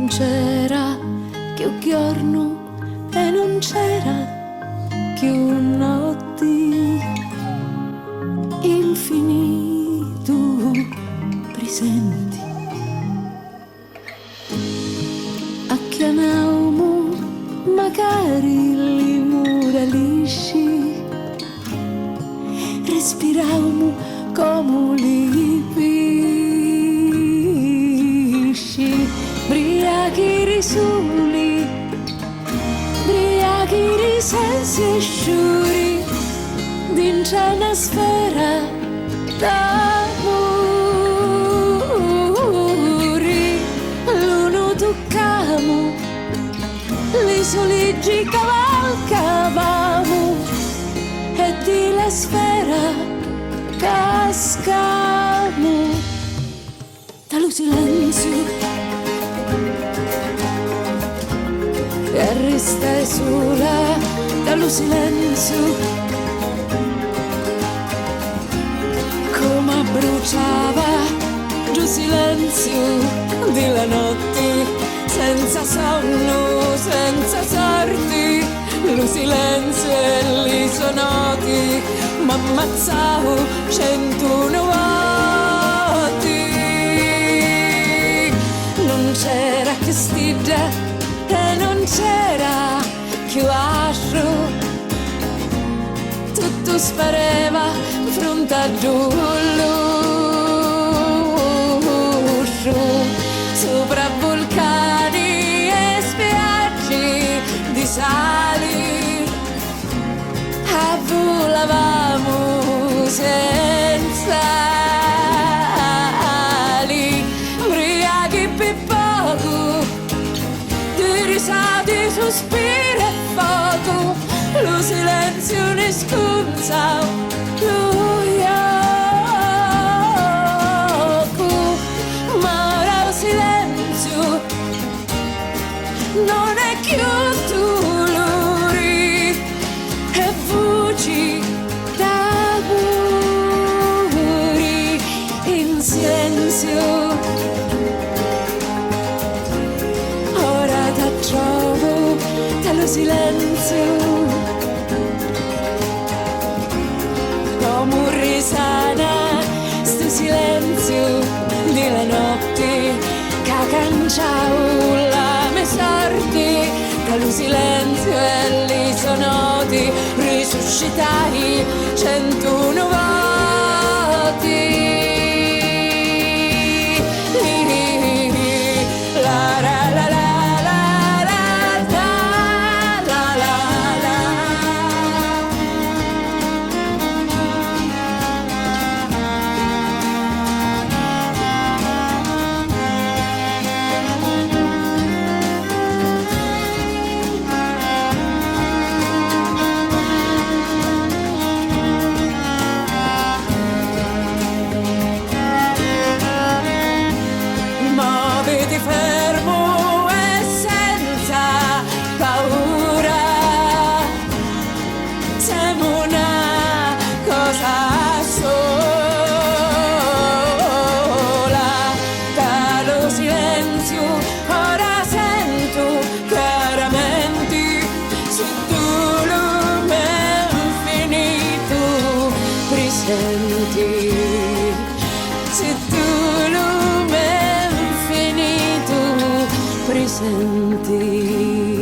non c'era che un giorno e non c'era che un notte infinito presenti. Acchiamavamo magari le mura lisci, respiravamo come li pesci, briachi risuli, briachi risensi e sciuri, dentro una sfera d'amore. L'uno toccamo, le soligi cavalcavamo e di la sfera cascamo dallo silenzio e resta sola dallo silenzio, come bruciava giù silenzio della notte, senza sonno, senza sorti, lo silenzio e li sonati m'ammazzavo 101 volte. Non c'era che stigia e non c'era che ascio, tutto spareva fronte a l'uscio, sopra vulcani e spiagge di sali, volavamo senza ali, ubriachi per poco, di risate, sospiri e fuoco, lo silenzio ne sconza lo ioco, ma ora il silenzio non è più dolore e voci d'amore in silenzio. Ora ti trovo dallo silenzio, come risana sto silenzio della notte che canciavo la mia sorte, dallo silenzio e li sonoti risuscitai 101 volte. La la la la la la la la la. Muoviti fermo e senza paura, siamo una cosa sola, dallo silenzio ora sento chiaramente, se tu lume infinito presenti, se tu lume infinito presenti.